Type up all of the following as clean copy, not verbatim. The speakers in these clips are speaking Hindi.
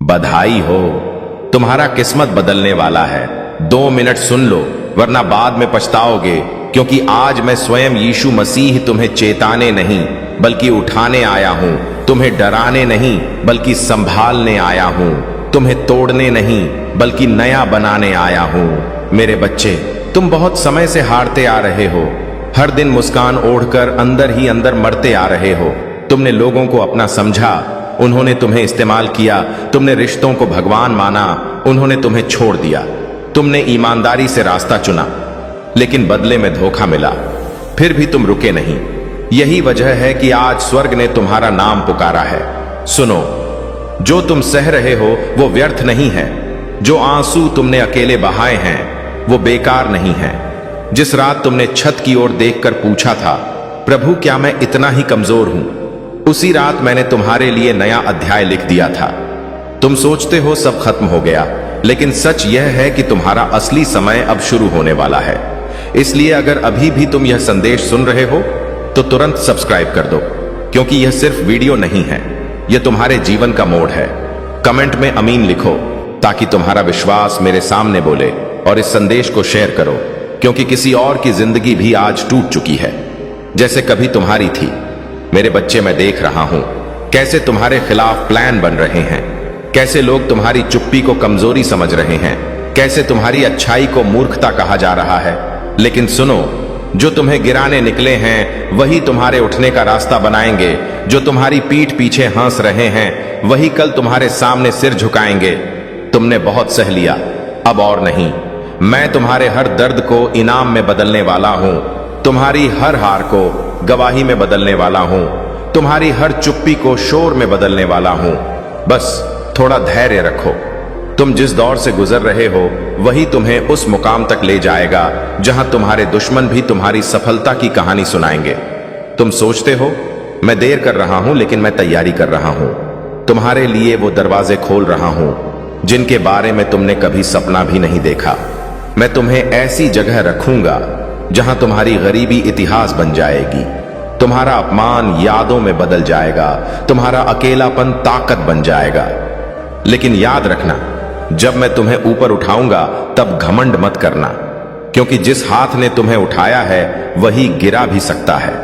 बधाई हो, तुम्हारा किस्मत बदलने वाला है। 2 मिनट सुन लो, वरना बाद में पछताओगे, क्योंकि आज मैं स्वयं यीशु मसीह तुम्हें चेताने नहीं बल्कि उठाने आया हूं। तुम्हें डराने नहीं बल्कि संभालने आया हूं। तुम्हें तोड़ने नहीं बल्कि नया बनाने आया हूं। मेरे बच्चे, तुम बहुत समय से हारते आ रहे हो। हर दिन मुस्कान ओढ़कर अंदर ही अंदर मरते आ रहे हो। तुमने लोगों को अपना समझा, उन्होंने तुम्हें इस्तेमाल किया। तुमने रिश्तों को भगवान माना, उन्होंने तुम्हें छोड़ दिया। तुमने ईमानदारी से रास्ता चुना, लेकिन बदले में धोखा मिला। फिर भी तुम रुके नहीं। यही वजह है कि आज स्वर्ग ने तुम्हारा नाम पुकारा है। सुनो, जो तुम सह रहे हो वो व्यर्थ नहीं है। जो आंसू तुमने अकेले बहाए हैं वो बेकार नहीं है। जिस रात तुमने छत की ओर देखकर पूछा था, प्रभु क्या मैं इतना ही कमजोर हूं, उसी रात मैंने तुम्हारे लिए नया अध्याय लिख दिया था। तुम सोचते हो सब खत्म हो गया, लेकिन सच यह है कि तुम्हारा असली समय अब शुरू होने वाला है। इसलिए अगर अभी भी तुम यह संदेश सुन रहे हो तो तुरंत सब्सक्राइब कर दो, क्योंकि यह सिर्फ वीडियो नहीं है, यह तुम्हारे जीवन का मोड़ है। कमेंट में अमीन लिखो ताकि तुम्हारा विश्वास मेरे सामने बोले, और इस संदेश को शेयर करो, क्योंकि किसी और की जिंदगी भी आज टूट चुकी है जैसे कभी तुम्हारी थी। मेरे बच्चे, मैं देख रहा हूं कैसे तुम्हारे खिलाफ प्लान बन रहे हैं, कैसे लोग तुम्हारी चुप्पी को कमजोरी समझ रहे हैं, कैसे तुम्हारी अच्छाई को मूर्खता कहा जा रहा है। लेकिन सुनो, जो तुम्हें गिराने निकले हैं वही तुम्हारे उठने का रास्ता बनाएंगे। जो तुम्हारी पीठ पीछे हंस रहे हैं वही कल तुम्हारे सामने सिर झुकाएंगे। तुमने बहुत सह लिया, अब और नहीं। मैं तुम्हारे हर दर्द को इनाम में बदलने वाला हूं, तुम्हारी हर हार को गवाही में बदलने वाला हूं, तुम्हारी हर चुप्पी को शोर में बदलने वाला हूं। बस थोड़ा धैर्य रखो। तुम जिस दौर से गुजर रहे हो वही तुम्हें उस मुकाम तक ले जाएगा जहां तुम्हारे दुश्मन भी तुम्हारी सफलता की कहानी सुनाएंगे। तुम सोचते हो मैं देर कर रहा हूं, लेकिन मैं तैयारी कर रहा हूं। तुम्हारे लिए वो दरवाजे खोल रहा हूं जिनके बारे में तुमने कभी सपना भी नहीं देखा। मैं तुम्हें ऐसी जगह रखूंगा जहां तुम्हारी गरीबी इतिहास बन जाएगी, तुम्हारा अपमान यादों में बदल जाएगा, तुम्हारा अकेलापन ताकत बन जाएगा। लेकिन याद रखना, जब मैं तुम्हें ऊपर उठाऊंगा तब घमंड मत करना, क्योंकि जिस हाथ ने तुम्हें उठाया है वही गिरा भी सकता है।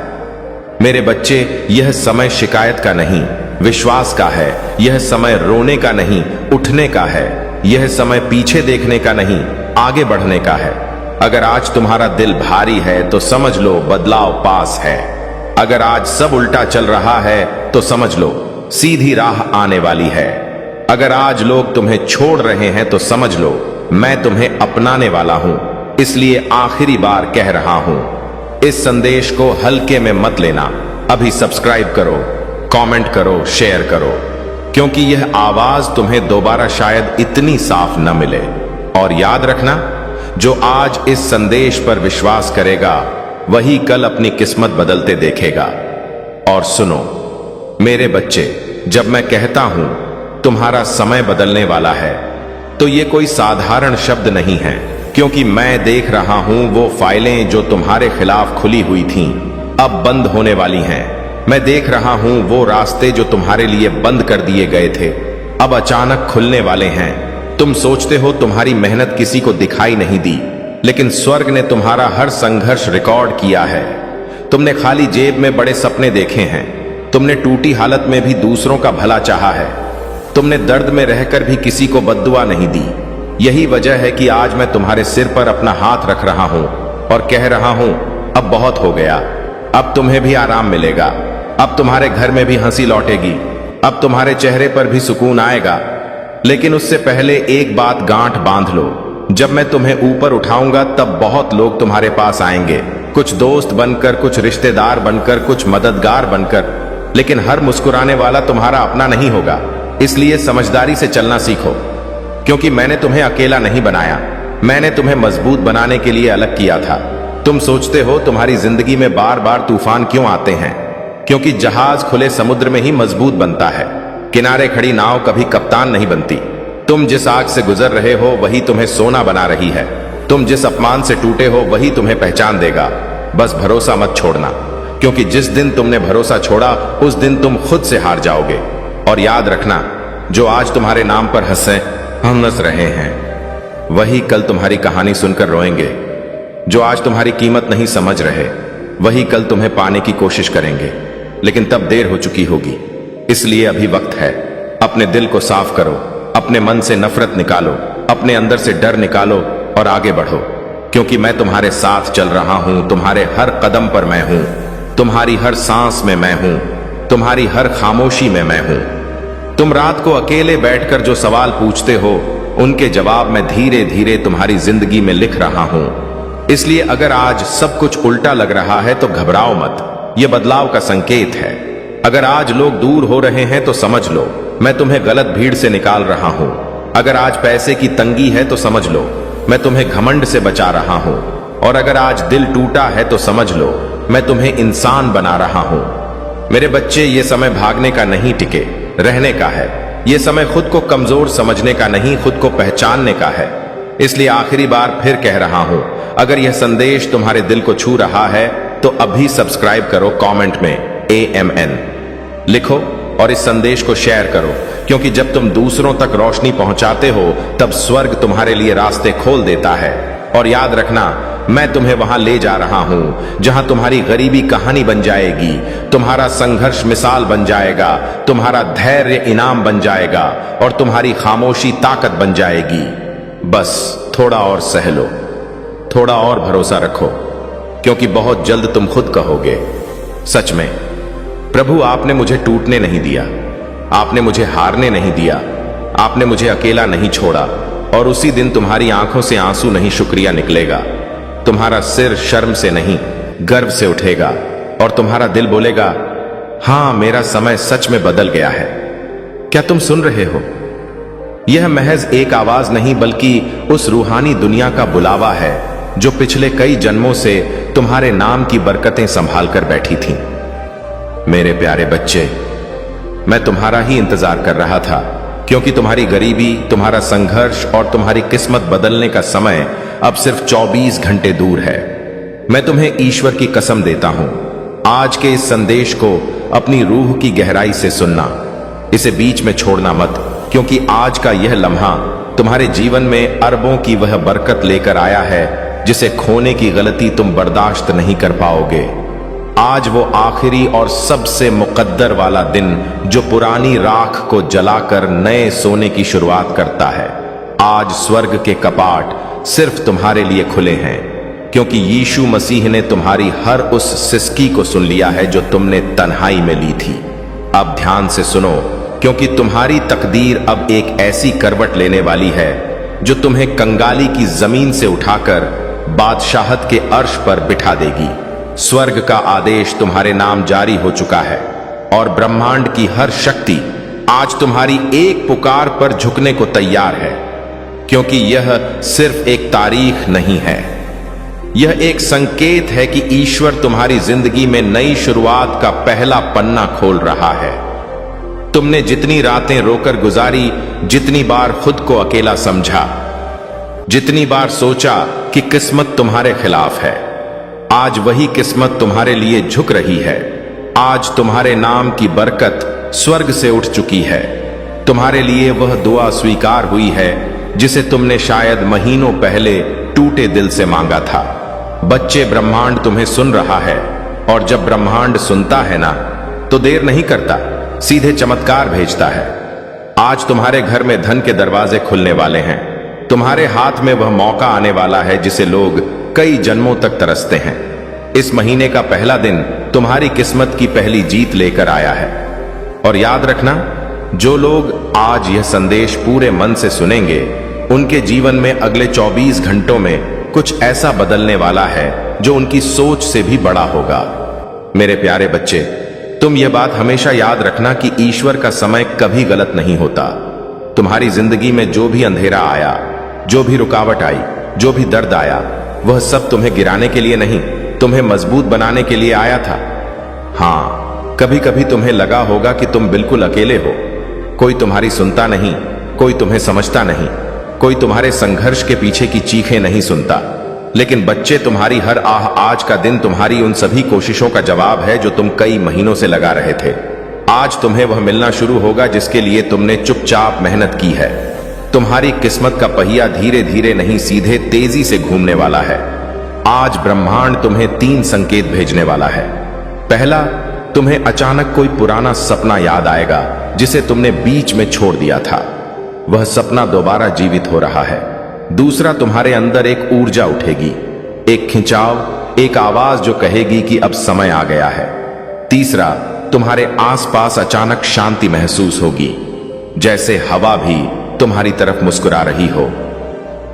मेरे बच्चे, यह समय शिकायत का नहीं, विश्वास का है। यह समय रोने का नहीं, उठने का है। यह समय पीछे देखने का नहीं, आगे बढ़ने का है। अगर आज तुम्हारा दिल भारी है तो समझ लो बदलाव पास है। अगर आज सब उल्टा चल रहा है तो समझ लो सीधी राह आने वाली है। अगर आज लोग तुम्हें छोड़ रहे हैं तो समझ लो मैं तुम्हें अपनाने वाला हूं। इसलिए आखिरी बार कह रहा हूं, इस संदेश को हल्के में मत लेना। अभी सब्सक्राइब करो, कमेंट करो, शेयर करो, क्योंकि यह आवाज तुम्हें दोबारा शायद इतनी साफ न मिले। और याद रखना, जो आज इस संदेश पर विश्वास करेगा वही कल अपनी किस्मत बदलते देखेगा। और सुनो मेरे बच्चे, जब मैं कहता हूं तुम्हारा समय बदलने वाला है तो ये कोई साधारण शब्द नहीं है, क्योंकि मैं देख रहा हूं वो फाइलें जो तुम्हारे खिलाफ खुली हुई थीं अब बंद होने वाली हैं। मैं देख रहा हूं वो रास्ते जो तुम्हारे लिए बंद कर दिए गए थे अब अचानक खुलने वाले हैं। तुम सोचते हो तुम्हारी मेहनत किसी को दिखाई नहीं दी, लेकिन स्वर्ग ने तुम्हारा हर संघर्ष रिकॉर्ड किया है। तुमने खाली जेब में बड़े सपने देखे हैं, तुमने टूटी हालत में भी दूसरों का भला चाहा है, तुमने दर्द में रहकर भी किसी को बद्दुआ नहीं दी। यही वजह है कि आज मैं तुम्हारे सिर पर अपना हाथ रख रहा हूं और कह रहा हूं, अब बहुत हो गया। अब तुम्हें भी आराम मिलेगा, अब तुम्हारे घर में भी हंसी लौटेगी, अब तुम्हारे चेहरे पर भी सुकून आएगा। लेकिन उससे पहले एक बात गांठ बांध लो, जब मैं तुम्हें ऊपर उठाऊंगा तब बहुत लोग तुम्हारे पास आएंगे, कुछ दोस्त बनकर, कुछ रिश्तेदार बनकर, कुछ मददगार बनकर, लेकिन हर मुस्कुराने वाला तुम्हारा अपना नहीं होगा। इसलिए समझदारी से चलना सीखो, क्योंकि मैंने तुम्हें अकेला नहीं बनाया, मैंने तुम्हें मजबूत बनाने के लिए अलग किया था। तुम सोचते हो तुम्हारी जिंदगी में बार बार तूफान क्यों आते हैं, क्योंकि जहाज खुले समुद्र में ही मजबूत बनता है, किनारे खड़ी नाव कभी कप्तान नहीं बनती। तुम जिस आग से गुजर रहे हो वही तुम्हें सोना बना रही है। तुम जिस अपमान से टूटे हो वही तुम्हें पहचान देगा। बस भरोसा मत छोड़ना, क्योंकि जिस दिन तुमने भरोसा छोड़ा उस दिन तुम खुद से हार जाओगे। और याद रखना, जो आज तुम्हारे नाम पर हंस रहे हैं, वही कल तुम्हारी कहानी सुनकर रोएंगे। जो आज तुम्हारी कीमत नहीं समझ रहे, वही कल तुम्हें पाने की कोशिश करेंगे, लेकिन तब देर हो चुकी होगी। इसलिए अभी वक्त है। अपने दिल को साफ करो, अपने मन से नफरत निकालो, अपने अंदर से डर निकालो और आगे बढ़ो, क्योंकि मैं तुम्हारे साथ चल रहा हूं। तुम्हारे हर कदम पर मैं हूं, तुम्हारी हर सांस में मैं हूं, तुम्हारी हर खामोशी में मैं हूं। तुम रात को अकेले बैठकर जो सवाल पूछते हो, उनके जवाब मैं धीरे धीरे तुम्हारी जिंदगी में लिख रहा हूं। इसलिए अगर आज सब कुछ उल्टा लग रहा है तो घबराओ मत, यह बदलाव का संकेत है। अगर आज लोग दूर हो रहे हैं तो समझ लो, मैं तुम्हें गलत भीड़ से निकाल रहा हूं। अगर आज पैसे की तंगी है तो समझ लो, मैं तुम्हें घमंड से बचा रहा हूं। और अगर आज दिल टूटा है तो समझ लो, मैं तुम्हें इंसान बना रहा हूं। मेरे बच्चे, ये समय भागने का नहीं, टिके रहने का है। ये समय खुद को कमजोर समझने का नहीं, खुद को पहचानने का है। इसलिए आखिरी बार फिर कह रहा हूं, अगर यह संदेश तुम्हारे दिल को छू रहा है तो अभी सब्सक्राइब करो, कमेंट में AMN लिखो और इस संदेश को शेयर करो, क्योंकि जब तुम दूसरों तक रोशनी पहुंचाते हो तब स्वर्ग तुम्हारे लिए रास्ते खोल देता है। और याद रखना, मैं तुम्हें वहां ले जा रहा हूं जहां तुम्हारी गरीबी कहानी बन जाएगी, तुम्हारा संघर्ष मिसाल बन जाएगा, तुम्हारा धैर्य इनाम बन जाएगा और तुम्हारी खामोशी ताकत बन जाएगी। बस थोड़ा और सह लो, थोड़ा और भरोसा रखो, क्योंकि बहुत जल्द तुम खुद कहोगे, सच में प्रभु आपने मुझे टूटने नहीं दिया, आपने मुझे हारने नहीं दिया, आपने मुझे अकेला नहीं छोड़ा। और उसी दिन तुम्हारी आंखों से आंसू नहीं, शुक्रिया निकलेगा। तुम्हारा सिर शर्म से नहीं, गर्व से उठेगा और तुम्हारा दिल बोलेगा, हां, मेरा समय सच में बदल गया है। क्या तुम सुन रहे हो? यह महज एक आवाज नहीं, बल्कि उस रूहानी दुनिया का बुलावा है जो पिछले कई जन्मों से तुम्हारे नाम की बरकतें संभाल कर बैठी थी। मेरे प्यारे बच्चे, मैं तुम्हारा ही इंतजार कर रहा था, क्योंकि तुम्हारी गरीबी, तुम्हारा संघर्ष और तुम्हारी किस्मत बदलने का समय अब सिर्फ 24 घंटे दूर है। मैं तुम्हें ईश्वर की कसम देता हूं, आज के इस संदेश को अपनी रूह की गहराई से सुनना, इसे बीच में छोड़ना मत, क्योंकि आज का यह लम्हा तुम्हारे जीवन में अरबों की वह बरकत लेकर आया है जिसे खोने की गलती तुम बर्दाश्त नहीं कर पाओगे। आज वो आखिरी और सबसे मुकद्दर वाला दिन जो पुरानी राख को जलाकर नए सोने की शुरुआत करता है। आज स्वर्ग के कपाट सिर्फ तुम्हारे लिए खुले हैं, क्योंकि यीशु मसीह ने तुम्हारी हर उस सिसकी को सुन लिया है जो तुमने तन्हाई में ली थी। अब ध्यान से सुनो, क्योंकि तुम्हारी तकदीर अब एक ऐसी करवट लेने वाली है जो तुम्हें कंगाली की जमीन से उठाकर बादशाहत के अर्श पर बिठा देगी। स्वर्ग का आदेश तुम्हारे नाम जारी हो चुका है और ब्रह्मांड की हर शक्ति आज तुम्हारी एक पुकार पर झुकने को तैयार है, क्योंकि यह सिर्फ एक तारीख नहीं है, यह एक संकेत है कि ईश्वर तुम्हारी जिंदगी में नई शुरुआत का पहला पन्ना खोल रहा है। तुमने जितनी रातें रोकर गुजारी, जितनी बार खुद को अकेला समझा, जितनी बार सोचा कि किस्मत तुम्हारे खिलाफ है, आज वही किस्मत तुम्हारे लिए झुक रही है। आज तुम्हारे नाम की बरकत स्वर्ग से उठ चुकी है। तुम्हारे लिए वह दुआ स्वीकार हुई है जिसे तुमने शायद महीनों पहले टूटे दिल से मांगा था। बच्चे, ब्रह्मांड तुम्हें सुन रहा है, और जब ब्रह्मांड सुनता है ना, तो देर नहीं करता, सीधे चमत्कार भेजता है। आज तुम्हारे घर में धन के दरवाजे खुलने वाले हैं। तुम्हारे हाथ में वह मौका आने वाला है जिसे लोग कई जन्मों तक तरसते हैं। इस महीने का पहला दिन तुम्हारी किस्मत की पहली जीत लेकर आया है। और याद रखना, जो लोग आज यह संदेश पूरे मन से सुनेंगे, उनके जीवन में अगले 24 घंटों में कुछ ऐसा बदलने वाला है जो उनकी सोच से भी बड़ा होगा। मेरे प्यारे बच्चे, तुम यह बात हमेशा याद रखना कि ईश्वर का समय कभी गलत नहीं होता। तुम्हारी जिंदगी में जो भी अंधेरा आया, जो भी रुकावट आई, जो भी दर्द आया, वह सब तुम्हें गिराने के लिए नहीं, तुम्हें मजबूत बनाने के लिए आया था। हां, कभी कभी तुम्हें लगा होगा कि तुम बिल्कुल अकेले हो, कोई तुम्हारी सुनता नहीं, कोई तुम्हें समझता नहीं, कोई तुम्हारे संघर्ष के पीछे की चीखें नहीं सुनता। लेकिन बच्चे, तुम्हारी हर आह, आज का दिन तुम्हारी उन सभी कोशिशों का जवाब है जो तुम कई महीनों से लगा रहे थे। आज तुम्हें वह मिलना शुरू होगा जिसके लिए तुमने चुपचाप मेहनत की है। तुम्हारी किस्मत का पहिया धीरे धीरे नहीं सीधे तेजी से घूमने वाला है। आज ब्रह्मांड तुम्हें 3 संकेत भेजने वाला है। पहला, तुम्हें अचानक कोई पुराना सपना याद आएगा जिसे तुमने बीच में छोड़ दिया था। वह सपना दोबारा जीवित हो रहा है। दूसरा, तुम्हारे अंदर एक ऊर्जा उठेगी, एक खिंचाव, एक आवाज जो कहेगी कि अब समय आ गया है। तीसरा, तुम्हारे आसपास अचानक शांति महसूस होगी, जैसे हवा भी तुम्हारी तरफ मुस्कुरा रही हो।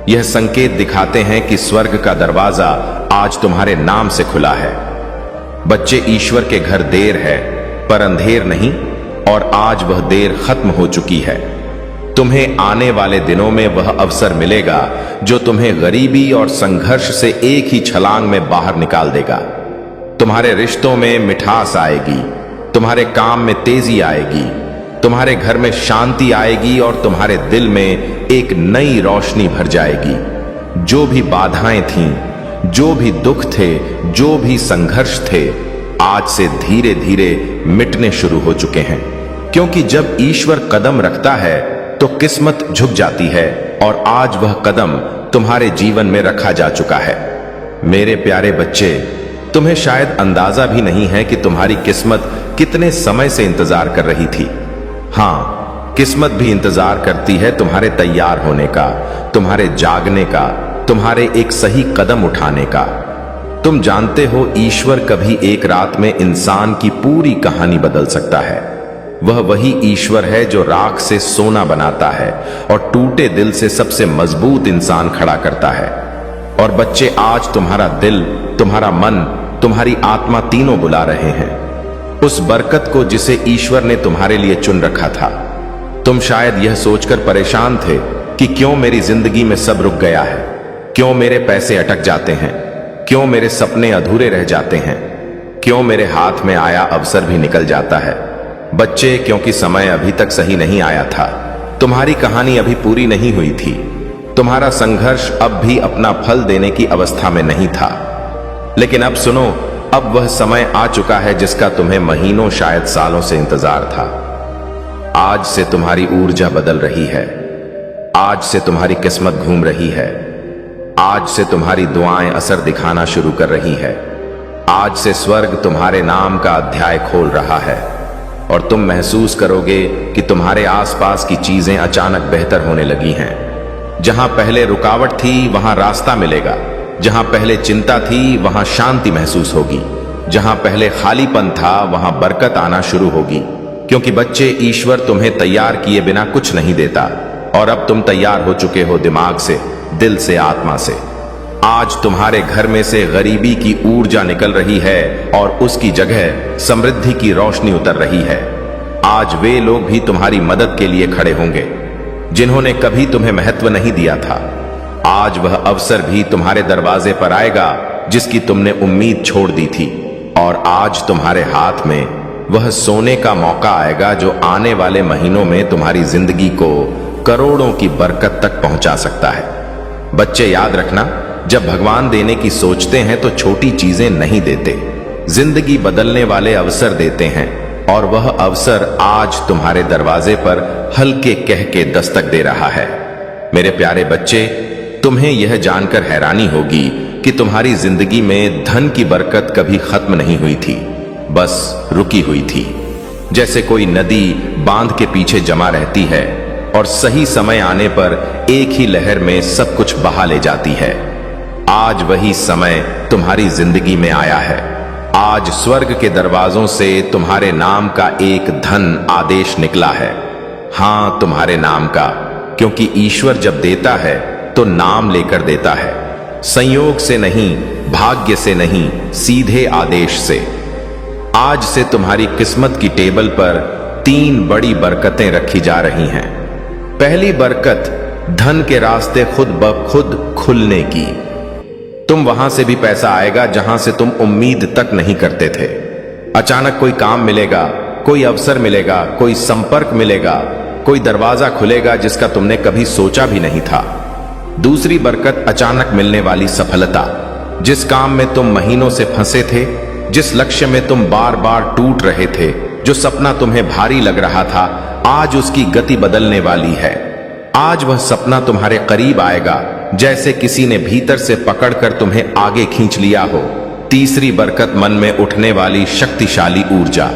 यह संकेत दिखाते हैं कि स्वर्ग का दरवाजा आज तुम्हारे नाम से खुला है। बच्चे, ईश्वर के घर देर है पर अंधेर नहीं, और आज वह देर खत्म हो चुकी है। तुम्हें आने वाले दिनों में वह अवसर मिलेगा जो तुम्हें गरीबी और संघर्ष से एक ही छलांग में बाहर निकाल देगा। तुम्हारे रिश्तों में मिठास आएगी, तुम्हारे काम में तेजी आएगी, तुम्हारे घर में शांति आएगी और तुम्हारे दिल में एक नई रोशनी भर जाएगी। जो भी बाधाएं थीं, जो भी दुख थे, जो भी संघर्ष थे, आज से धीरे धीरे मिटने शुरू हो चुके हैं। क्योंकि जब ईश्वर कदम रखता है तो किस्मत झुक जाती है, और आज वह कदम तुम्हारे जीवन में रखा जा चुका है। मेरे प्यारे बच्चे, तुम्हें शायद अंदाजा भी नहीं है कि तुम्हारी किस्मत कितने समय से इंतजार कर रही थी। हां, किस्मत भी इंतजार करती है तुम्हारे तैयार होने का, तुम्हारे जागने का, तुम्हारे एक सही कदम उठाने का। तुम जानते हो, ईश्वर कभी एक रात में इंसान की पूरी कहानी बदल सकता है। वह वही ईश्वर है जो राख से सोना बनाता है और टूटे दिल से सबसे मजबूत इंसान खड़ा करता है। और बच्चे, आज तुम्हारा दिल, तुम्हारा मन, तुम्हारी आत्मा तीनों बुला रहे हैं उस बरकत को जिसे ईश्वर ने तुम्हारे लिए चुन रखा था। तुम शायद यह सोचकर परेशान थे कि क्यों मेरी जिंदगी में सब रुक गया है, क्यों मेरे पैसे अटक जाते हैं, क्यों मेरे सपने अधूरे रह जाते हैं, क्यों मेरे हाथ में आया अवसर भी निकल जाता है। बच्चे, क्योंकि समय अभी तक सही नहीं आया था। तुम्हारी कहानी अभी पूरी नहीं हुई थी। तुम्हारा संघर्ष अब भी अपना फल देने की अवस्था में नहीं था। लेकिन अब सुनो, अब वह समय आ चुका है जिसका तुम्हें महीनों, शायद सालों से इंतजार था। आज से तुम्हारी ऊर्जा बदल रही है। आज से तुम्हारी किस्मत घूम रही है। आज से तुम्हारी दुआएं असर दिखाना शुरू कर रही है। आज से स्वर्ग तुम्हारे नाम का अध्याय खोल रहा है और तुम महसूस करोगे कि तुम्हारे आसपास की चीजें अचानक बेहतर होने लगी हैं। जहां पहले रुकावट थी वहां रास्ता मिलेगा, जहां पहले चिंता थी वहां शांति महसूस होगी, जहां पहले खालीपन था वहां बरकत आना शुरू होगी। क्योंकि बच्चे, ईश्वर तुम्हें तैयार किए बिना कुछ नहीं देता, और अब तुम तैयार हो चुके हो, दिमाग से, दिल से, आत्मा से। आज तुम्हारे घर में से गरीबी की ऊर्जा निकल रही है और उसकी जगह समृद्धि की रोशनी उतर रही है। आज वे लोग भी तुम्हारी मदद के लिए खड़े होंगे जिन्होंने कभी तुम्हें महत्व नहीं दिया था। आज वह अवसर भी तुम्हारे दरवाजे पर आएगा जिसकी तुमने उम्मीद छोड़ दी थी, और आज तुम्हारे हाथ में वह सोने का मौका आएगा जो आने वाले महीनों में तुम्हारी जिंदगी को करोड़ों की बरकत तक पहुंचा सकता है। बच्चे, याद रखना, जब भगवान देने की सोचते हैं तो छोटी चीजें नहीं देते, जिंदगी बदलने वाले अवसर देते हैं, और वह अवसर आज तुम्हारे दरवाजे पर हल्के कह के दस्तक दे रहा है। मेरे प्यारे बच्चे, तुम्हें यह जानकर हैरानी होगी कि तुम्हारी जिंदगी में धन की बरकत कभी खत्म नहीं हुई थी, बस रुकी हुई थी। जैसे कोई नदी बांध के पीछे जमा रहती है और सही समय आने पर एक ही लहर में सब कुछ बहा ले जाती है। आज वही समय तुम्हारी जिंदगी में आया है। आज स्वर्ग के दरवाजों से तुम्हारे नाम का एक धन आदेश निकला है। हां, तुम्हारे नाम का, क्योंकि ईश्वर जब देता है तो नाम लेकर देता है, संयोग से नहीं, भाग्य से नहीं, सीधे आदेश से। आज से तुम्हारी किस्मत की टेबल पर 3 बड़ी बरकतें रखी जा रही हैं। पहली बरकत, धन के रास्ते खुद ब खुद खुलने की। तुम वहां से भी पैसा आएगा जहां से तुम उम्मीद तक नहीं करते थे। अचानक कोई काम मिलेगा, कोई अवसर मिलेगा, कोई संपर्क मिलेगा, कोई दरवाजा खुलेगा जिसका तुमने कभी सोचा भी नहीं था। दूसरी बरकत, अचानक मिलने वाली सफलता। जिस काम में तुम महीनों से फंसे थे, जिस लक्ष्य में तुम बार बार टूट रहे थे, जो सपना तुम्हें भारी लग रहा था, आज उसकी गति बदलने वाली है। आज वह सपना तुम्हारे करीब आएगा, जैसे किसी ने भीतर से पकड़कर तुम्हें आगे खींच लिया हो। तीसरी बरकत, मन में उठने वाली शक्तिशाली ऊर्जा।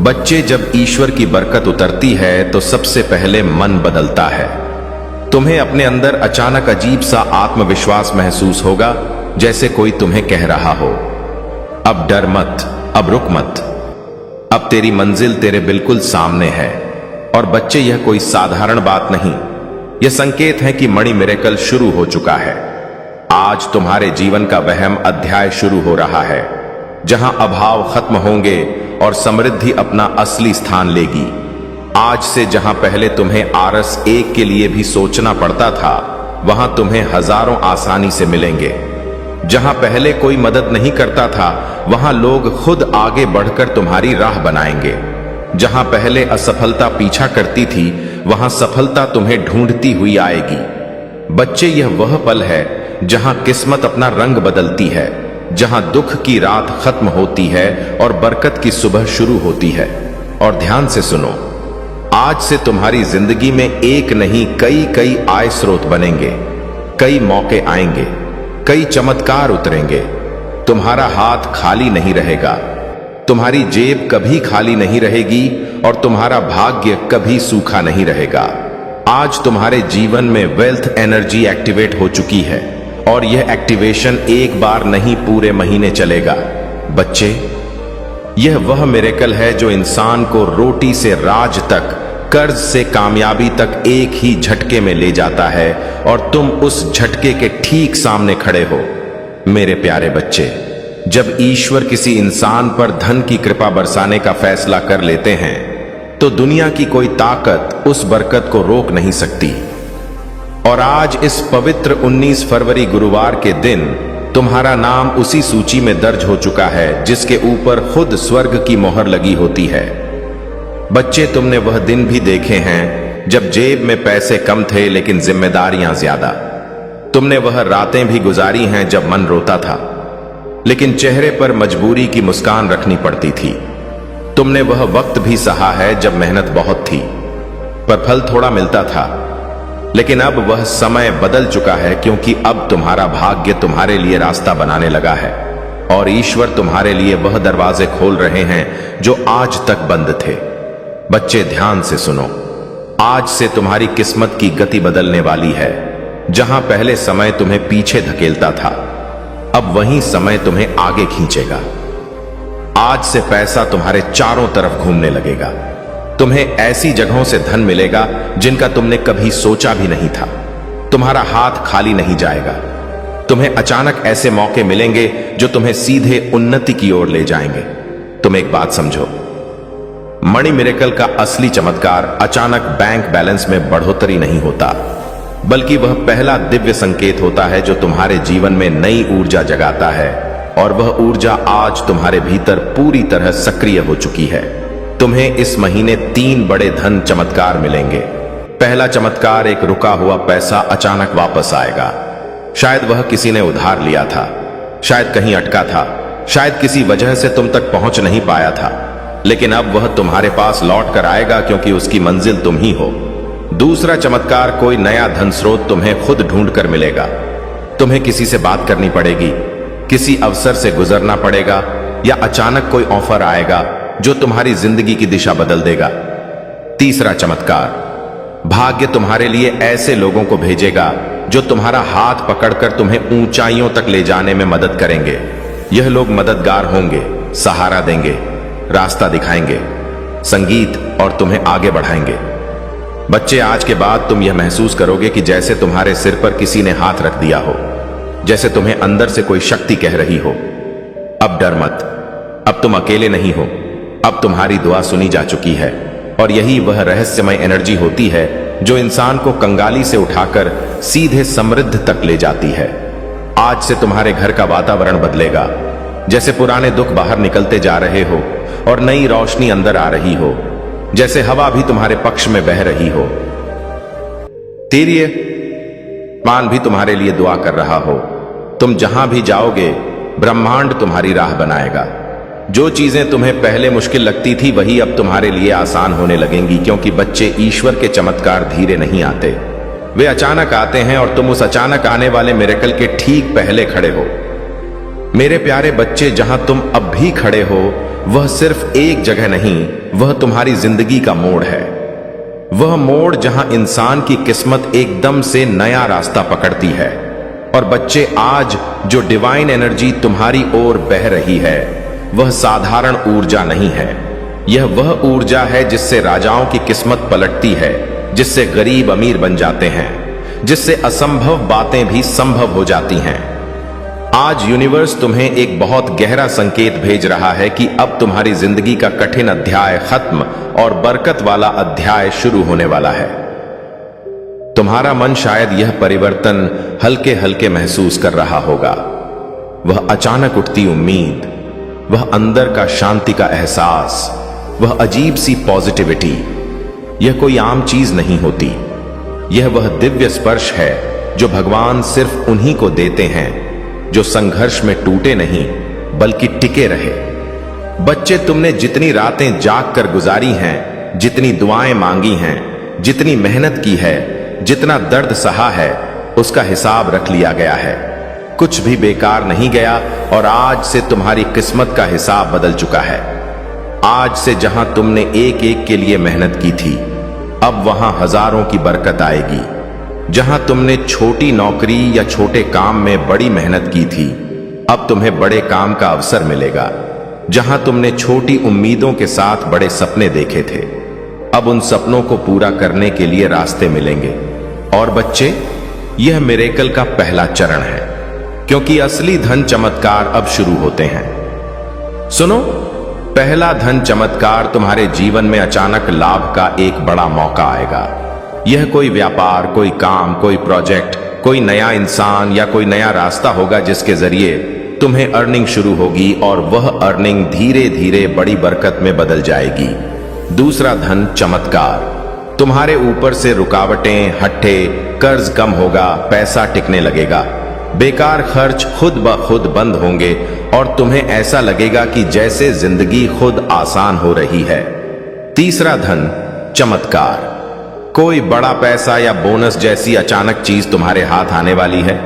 बच्चे, जब ईश्वर की बरकत उतरती है तो सबसे पहले मन बदलता है। तुम्हें अपने अंदर अचानक अजीब सा आत्मविश्वास महसूस होगा, जैसे कोई तुम्हें कह रहा हो, अब डर मत, अब रुक मत, अब तेरी मंजिल तेरे बिल्कुल सामने है। और बच्चे, यह कोई साधारण बात नहीं, यह संकेत है कि मणि मिरेकल शुरू हो चुका है। आज तुम्हारे जीवन का वहम अध्याय शुरू हो रहा है, जहां अभाव खत्म होंगे और समृद्धि अपना असली स्थान लेगी। आज से जहां पहले तुम्हें आरस एक के लिए भी सोचना पड़ता था, वहां तुम्हें हजारों आसानी से मिलेंगे। जहां पहले कोई मदद नहीं करता था, वहां लोग खुद आगे बढ़कर तुम्हारी राह बनाएंगे। जहां पहले असफलता पीछा करती थी, वहां सफलता तुम्हें ढूंढती हुई आएगी। बच्चे, यह वह पल है जहां किस्मत अपना रंग बदलती है, जहां दुख की रात खत्म होती है और बरकत की सुबह शुरू होती है। और ध्यान से सुनो, आज से तुम्हारी जिंदगी में एक नहीं कई आय स्रोत बनेंगे, कई मौके आएंगे, कई चमत्कार उतरेंगे। तुम्हारा हाथ खाली नहीं रहेगा, तुम्हारी जेब कभी खाली नहीं रहेगी और तुम्हारा भाग्य कभी सूखा नहीं रहेगा। आज तुम्हारे जीवन में वेल्थ एनर्जी एक्टिवेट हो चुकी है और यह एक्टिवेशन एक बार नहीं, पूरे महीने चलेगा। बच्चे, यह वह मिरेकल है जो इंसान को रोटी से राज तक, कर्ज से कामयाबी तक एक ही झटके में ले जाता है और तुम उस झटके के ठीक सामने खड़े हो। मेरे प्यारे बच्चे, जब ईश्वर किसी इंसान पर धन की कृपा बरसाने का फैसला कर लेते हैं, तो दुनिया की कोई ताकत उस बरकत को रोक नहीं सकती। और आज इस पवित्र 19 फरवरी गुरुवार के दिन तुम्हारा नाम उसी सूची में दर्ज हो चुका है जिसके ऊपर खुद स्वर्ग की मोहर लगी होती है। बच्चे, तुमने वह दिन भी देखे हैं जब जेब में पैसे कम थे लेकिन जिम्मेदारियां ज्यादा। तुमने वह रातें भी गुजारी हैं जब मन रोता था, लेकिन चेहरे पर मजबूरी की मुस्कान रखनी पड़ती थी। तुमने वह वक्त भी सहा है जब मेहनत बहुत थी पर फल थोड़ा मिलता था। लेकिन अब वह समय बदल चुका है, क्योंकि अब तुम्हारा भाग्य तुम्हारे लिए रास्ता बनाने लगा है और ईश्वर तुम्हारे लिए वह दरवाजे खोल रहे हैं जो आज तक बंद थे। बच्चे, ध्यान से सुनो, आज से तुम्हारी किस्मत की गति बदलने वाली है। जहां पहले समय तुम्हें पीछे धकेलता था, अब वही समय तुम्हें आगे खींचेगा। आज से पैसा तुम्हारे चारों तरफ घूमने लगेगा। तुम्हें ऐसी जगहों से धन मिलेगा जिनका तुमने कभी सोचा भी नहीं था। तुम्हारा हाथ खाली नहीं जाएगा। तुम्हें अचानक ऐसे मौके मिलेंगे जो तुम्हें सीधे उन्नति की ओर ले जाएंगे। तुम एक बात समझो, मणि मिरेकल का असली चमत्कार अचानक बैंक बैलेंस में बढ़ोतरी नहीं होता, बल्कि वह पहला दिव्य संकेत होता है जो तुम्हारे जीवन में नई ऊर्जा जगाता है। और वह ऊर्जा आज तुम्हारे भीतर पूरी तरह सक्रिय हो चुकी है। तुम्हें इस महीने 3 बड़े धन चमत्कार मिलेंगे। पहला चमत्कार, एक रुका हुआ पैसा अचानक वापस आएगा। शायद वह किसी ने उधार लिया था, शायद कहीं अटका था, शायद किसी वजह से तुम तक पहुंच नहीं पाया था, लेकिन अब वह तुम्हारे पास लौट कर आएगा, क्योंकि उसकी मंजिल तुम ही हो। दूसरा चमत्कार, कोई नया धन स्रोत तुम्हें खुद ढूंढ कर मिलेगा। तुम्हें किसी से बात करनी पड़ेगी, किसी अवसर से गुजरना पड़ेगा, या अचानक कोई ऑफर आएगा जो तुम्हारी जिंदगी की दिशा बदल देगा। तीसरा चमत्कार, भाग्य तुम्हारे लिए ऐसे लोगों को भेजेगा जो तुम्हारा हाथ पकड़कर तुम्हें ऊंचाइयों तक ले जाने में मदद करेंगे। यह लोग मददगार होंगे, सहारा देंगे, रास्ता दिखाएंगे, संगीत और तुम्हें आगे बढ़ाएंगे। बच्चे, आज के बाद तुम यह महसूस करोगे कि जैसे तुम्हारे सिर पर किसी ने हाथ रख दिया हो, जैसे तुम्हें अंदर से कोई शक्ति कह रही हो, अब डर मत, अब तुम अकेले नहीं हो, अब तुम्हारी दुआ सुनी जा चुकी है। और यही वह रहस्यमय एनर्जी होती है जो इंसान को कंगाली से उठाकर सीधे समृद्ध तक ले जाती है। आज से तुम्हारे घर का वातावरण बदलेगा, जैसे पुराने दुख बाहर निकलते जा रहे हो और नई रोशनी अंदर आ रही हो, जैसे हवा भी तुम्हारे पक्ष में बह रही हो। तेरी मान भी तुम्हारे लिए दुआ कर रहा हो। तुम जहां भी जाओगे, ब्रह्मांड तुम्हारी राह बनाएगा। जो चीजें तुम्हें पहले मुश्किल लगती थी वही अब तुम्हारे लिए आसान होने लगेंगी, क्योंकि बच्चे ईश्वर के चमत्कार धीरे नहीं आते, वे अचानक आते हैं और तुम उस अचानक आने वाले मिरेकल के ठीक पहले खड़े हो। मेरे प्यारे बच्चे, जहां तुम अब भी खड़े हो वह सिर्फ एक जगह नहीं, वह तुम्हारी जिंदगी का मोड़ है। वह मोड़ जहां इंसान की किस्मत एकदम से नया रास्ता पकड़ती है। और बच्चे, आज जो डिवाइन एनर्जी तुम्हारी ओर बह रही है वह साधारण ऊर्जा नहीं है। यह वह ऊर्जा है जिससे राजाओं की किस्मत पलटती है, जिससे गरीब अमीर बन जाते हैं, जिससे असंभव बातें भी संभव हो जाती हैं। आज यूनिवर्स तुम्हें एक बहुत गहरा संकेत भेज रहा है कि अब तुम्हारी जिंदगी का कठिन अध्याय खत्म और बरकत वाला अध्याय शुरू होने वाला है। तुम्हारा मन शायद यह परिवर्तन हल्के हल्के महसूस कर रहा होगा। वह अचानक उठती उम्मीद, वह अंदर का शांति का एहसास, वह अजीब सी पॉजिटिविटी। यह कोई आम चीज नहीं होती, यह वह दिव्य स्पर्श है जो भगवान सिर्फ उन्हीं को देते हैं जो संघर्ष में टूटे नहीं बल्कि टिके रहे। बच्चे, तुमने जितनी रातें जाग कर गुजारी हैं, जितनी दुआएं मांगी हैं, जितनी मेहनत की है, जितना दर्द सहा है, उसका हिसाब रख लिया गया है। कुछ भी बेकार नहीं गया और आज से तुम्हारी किस्मत का हिसाब बदल चुका है। आज से जहां तुमने एक एक के लिए मेहनत की थी, अब वहां हजारों की बरकत आएगी। जहां तुमने छोटी नौकरी या छोटे काम में बड़ी मेहनत की थी, अब तुम्हें बड़े काम का अवसर मिलेगा। जहां तुमने छोटी उम्मीदों के साथ बड़े सपने देखे थे, अब उन सपनों को पूरा करने के लिए रास्ते मिलेंगे। और बच्चे, यह मिरेकल का पहला चरण है, क्योंकि असली धन चमत्कार अब शुरू होते हैं। सुनो, पहला धन चमत्कार तुम्हारे जीवन में अचानक लाभ का एक बड़ा मौका आएगा। यह कोई व्यापार, कोई काम, कोई प्रोजेक्ट, कोई नया इंसान या कोई नया रास्ता होगा जिसके जरिए तुम्हें अर्निंग शुरू होगी और वह अर्निंग धीरे धीरे बड़ी बरकत में बदल जाएगी। दूसरा धन चमत्कार, तुम्हारे ऊपर से रुकावटें हटे, कर्ज कम होगा, पैसा टिकने लगेगा, बेकार खर्च खुद ब खुद बंद होंगे और तुम्हें ऐसा लगेगा कि जैसे जिंदगी खुद आसान हो रही है। तीसरा धन चमत्कार, कोई बड़ा पैसा या बोनस जैसी अचानक चीज तुम्हारे हाथ आने वाली है।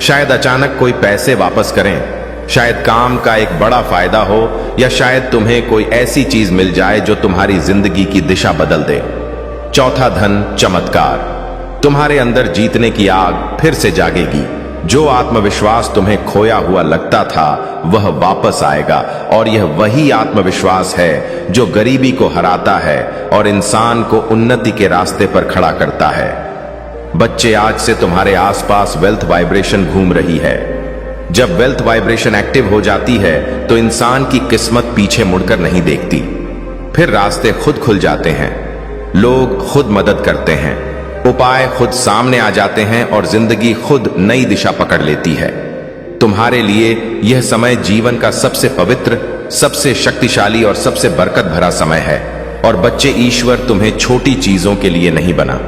शायद अचानक कोई पैसे वापस करें, शायद काम का एक बड़ा फायदा हो, या शायद तुम्हें कोई ऐसी चीज मिल जाए जो तुम्हारी जिंदगी की दिशा बदल दे। चौथा धन चमत्कार, तुम्हारे अंदर जीतने की आग फिर से जागेगी। जो आत्मविश्वास तुम्हें खोया हुआ लगता था वह वापस आएगा, और यह वही आत्मविश्वास है जो गरीबी को हराता है और इंसान को उन्नति के रास्ते पर खड़ा करता है। बच्चे, आज से तुम्हारे आसपास वेल्थ वाइब्रेशन घूम रही है। जब वेल्थ वाइब्रेशन एक्टिव हो जाती है तो इंसान की किस्मत पीछे मुड़कर नहीं देखती। फिर रास्ते खुद खुल जाते हैं, लोग खुद मदद करते हैं, उपाय खुद सामने आ जाते हैं और जिंदगी खुद नई दिशा पकड़ लेती है। तुम्हारे लिए यह समय जीवन का सबसे पवित्र, सबसे शक्तिशाली और सबसे बरकत भरा समय है। और बच्चे, ईश्वर तुम्हें छोटी चीजों के लिए नहीं बना,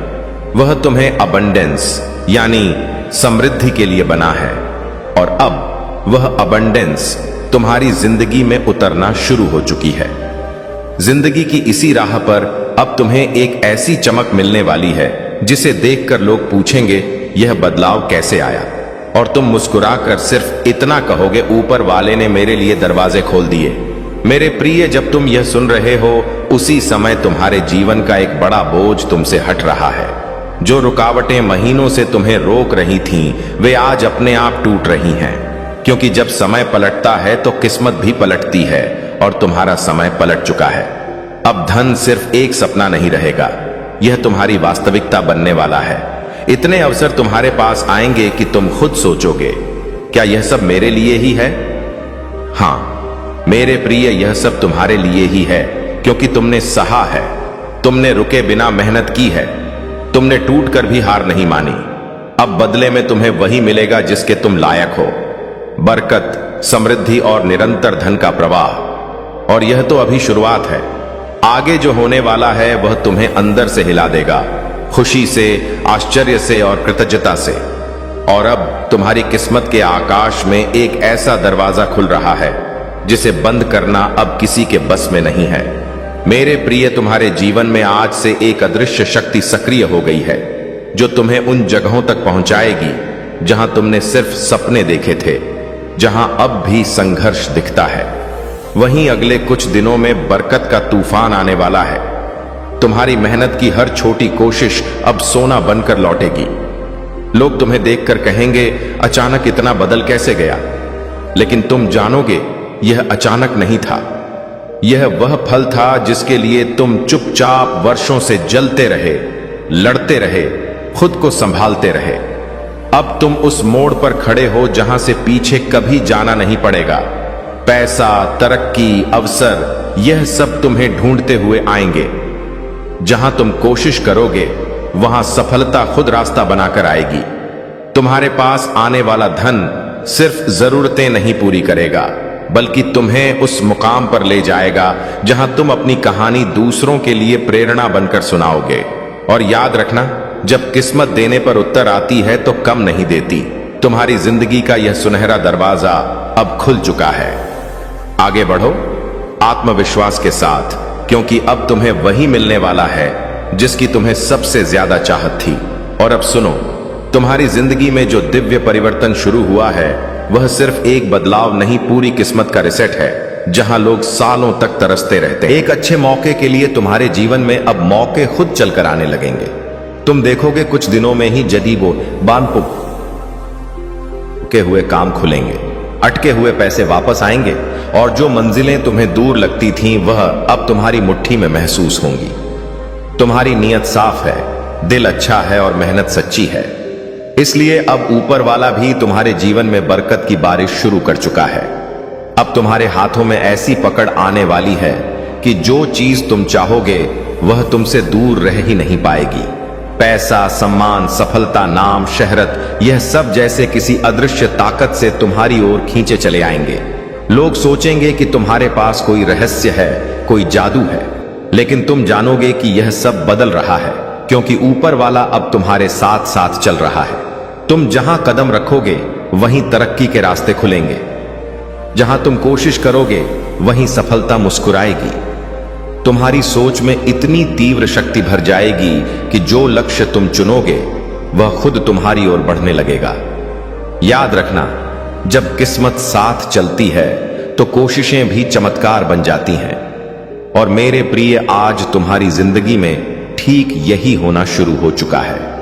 वह तुम्हें अबंडेंस यानी समृद्धि के लिए बना है। और अब वह अबंडेंस तुम्हारी जिंदगी में उतरना शुरू हो चुकी है। जिंदगी की इसी राह पर अब तुम्हें एक ऐसी चमक मिलने वाली है जिसे देखकर लोग पूछेंगे, यह बदलाव कैसे आया? और तुम मुस्कुराकर सिर्फ इतना कहोगे, ऊपर वाले ने मेरे लिए दरवाजे खोल दिए। मेरे प्रिय, जब तुम यह सुन रहे हो उसी समय तुम्हारे जीवन का एक बड़ा बोझ तुमसे हट रहा है। जो रुकावटें महीनों से तुम्हें रोक रही थीं, वे आज अपने आप टूट रही हैं, क्योंकि जब समय पलटता है तो किस्मत भी पलटती है और तुम्हारा समय पलट चुका है। अब धन सिर्फ एक सपना नहीं रहेगा, यह तुम्हारी वास्तविकता बनने वाला है। इतने अवसर तुम्हारे पास आएंगे कि तुम खुद सोचोगे, क्या यह सब मेरे लिए ही है? हाँ मेरे प्रिय, यह सब तुम्हारे लिए ही है, क्योंकि तुमने सहा है, तुमने रुके बिना मेहनत की है, तुमने टूट कर भी हार नहीं मानी। अब बदले में तुम्हें वही मिलेगा जिसके तुम लायक हो, बरकत, समृद्धि और निरंतर धन का प्रवाह। और यह तो अभी शुरुआत है, आगे जो होने वाला है वह तुम्हें अंदर से हिला देगा, खुशी से, आश्चर्य से और कृतज्ञता से। और अब तुम्हारी किस्मत के आकाश में एक ऐसा दरवाजा खुल रहा है जिसे बंद करना अब किसी के बस में नहीं है। मेरे प्रिय, तुम्हारे जीवन में आज से एक अदृश्य शक्ति सक्रिय हो गई है जो तुम्हें उन जगहों तक पहुंचाएगी जहां तुमने सिर्फ सपने देखे थे, जहां अब भी संघर्ष दिखता है। वहीं अगले कुछ दिनों में बरकत का तूफान आने वाला है। तुम्हारी मेहनत की हर छोटी कोशिश अब सोना बनकर लौटेगी। लोग तुम्हें देखकर कहेंगे, अचानक इतना बदल कैसे गया? लेकिन तुम जानोगे यह अचानक नहीं था। यह वह फल था जिसके लिए तुम चुपचाप वर्षों से जलते रहे, लड़ते रहे, खुद को संभालते रहे। अब तुम उस मोड़ पर खड़े हो जहां से पीछे कभी जाना नहीं पड़ेगा। पैसा, तरक्की, अवसर, यह सब तुम्हें ढूंढते हुए आएंगे। जहां तुम कोशिश करोगे वहां सफलता खुद रास्ता बनाकर आएगी। तुम्हारे पास आने वाला धन सिर्फ जरूरतें नहीं पूरी करेगा, बल्कि तुम्हें उस मुकाम पर ले जाएगा जहां तुम अपनी कहानी दूसरों के लिए प्रेरणा बनकर सुनाओगे। और याद रखना, जब किस्मत देने पर उत्तर आती है तो कम नहीं देती। तुम्हारी जिंदगी का यह सुनहरा दरवाजा अब खुल चुका है। आगे बढ़ो आत्मविश्वास के साथ, क्योंकि अब तुम्हें वही मिलने वाला है जिसकी तुम्हें सबसे ज्यादा चाहत थी। और अब सुनो, तुम्हारी जिंदगी में जो दिव्य परिवर्तन शुरू हुआ है वह सिर्फ एक बदलाव नहीं, पूरी किस्मत का रिसेट है। जहां लोग सालों तक तरसते रहते हैं एक अच्छे मौके के लिए, तुम्हारे जीवन में अब मौके खुद चलकर आने लगेंगे। तुम देखोगे कुछ दिनों में ही जदीबो बानपुक के हुए काम खुलेंगे, अटके हुए पैसे वापस आएंगे और जो मंजिलें तुम्हें दूर लगती थीं वह अब तुम्हारी मुट्ठी में महसूस होंगी। तुम्हारी नीयत साफ है, दिल अच्छा है और मेहनत सच्ची है। इसलिए अब ऊपर वाला भी तुम्हारे जीवन में बरकत की बारिश शुरू कर चुका है। अब तुम्हारे हाथों में ऐसी पकड़ आने वाली है कि जो चीज तुम चाहोगे वह तुमसे दूर रह ही नहीं पाएगी। पैसा, सम्मान, सफलता, नाम, शहरत, यह सब जैसे किसी अदृश्य ताकत से तुम्हारी ओर खींचे चले आएंगे। लोग सोचेंगे कि तुम्हारे पास कोई रहस्य है, कोई जादू है, लेकिन तुम जानोगे कि यह सब बदल रहा है, क्योंकि ऊपर वाला अब तुम्हारे साथ साथ चल रहा है। तुम जहां कदम रखोगे वहीं तरक्की के रास्ते खुलेंगे। जहां तुम कोशिश करोगे वहीं सफलता मुस्कुराएगी। तुम्हारी सोच में इतनी तीव्र शक्ति भर जाएगी कि जो लक्ष्य तुम चुनोगे वह खुद तुम्हारी ओर बढ़ने लगेगा। याद रखना, जब किस्मत साथ चलती है तो कोशिशें भी चमत्कार बन जाती हैं। और मेरे प्रिय, आज तुम्हारी जिंदगी में ठीक यही होना शुरू हो चुका है।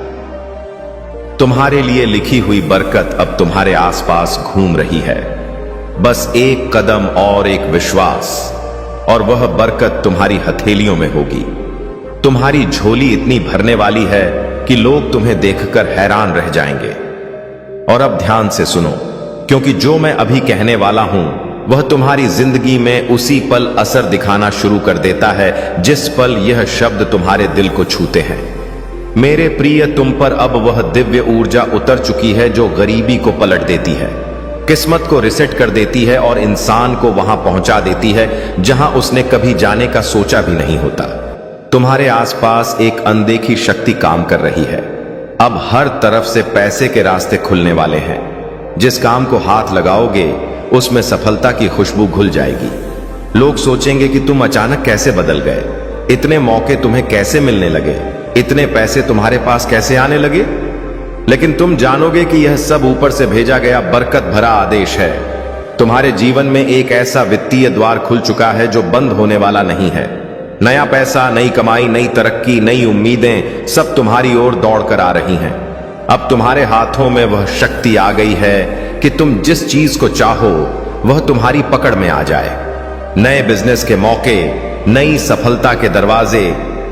तुम्हारे लिए लिखी हुई बरकत अब तुम्हारे आसपास घूम रही है। बस एक कदम और एक विश्वास, और वह बरकत तुम्हारी हथेलियों में होगी। तुम्हारी झोली इतनी भरने वाली है कि लोग तुम्हें देखकर हैरान रह जाएंगे। और अब ध्यान से सुनो, क्योंकि जो मैं अभी कहने वाला हूं वह तुम्हारी जिंदगी में उसी पल असर दिखाना शुरू कर देता है जिस पल यह शब्द तुम्हारे दिल को छूते हैं। मेरे प्रिय, तुम पर अब वह दिव्य ऊर्जा उतर चुकी है जो गरीबी को पलट देती है, किस्मत को रिसेट कर देती है और इंसान को वहां पहुंचा देती है जहां उसने कभी जाने का सोचा भी नहीं होता। तुम्हारे आसपास एक अनदेखी शक्ति काम कर रही है। अब हर तरफ से पैसे के रास्ते खुलने वाले हैं। जिस काम को हाथ लगाओगे उसमें सफलता की खुशबू घुल जाएगी। लोग सोचेंगे कि तुम अचानक कैसे बदल गए, इतने मौके तुम्हें कैसे मिलने लगे, इतने पैसे तुम्हारे पास कैसे आने लगे। लेकिन तुम जानोगे कि यह सब ऊपर से भेजा गया बरकत भरा आदेश है। तुम्हारे जीवन में एक ऐसा वित्तीय द्वार खुल चुका है जो बंद होने वाला नहीं है। नया पैसा, नई कमाई, नई तरक्की, नई उम्मीदें सब तुम्हारी ओर दौड़कर आ रही हैं। अब तुम्हारे हाथों में वह शक्ति आ गई है कि तुम जिस चीज को चाहो वह तुम्हारी पकड़ में आ जाए। नए बिजनेस के मौके, नई सफलता के दरवाजे,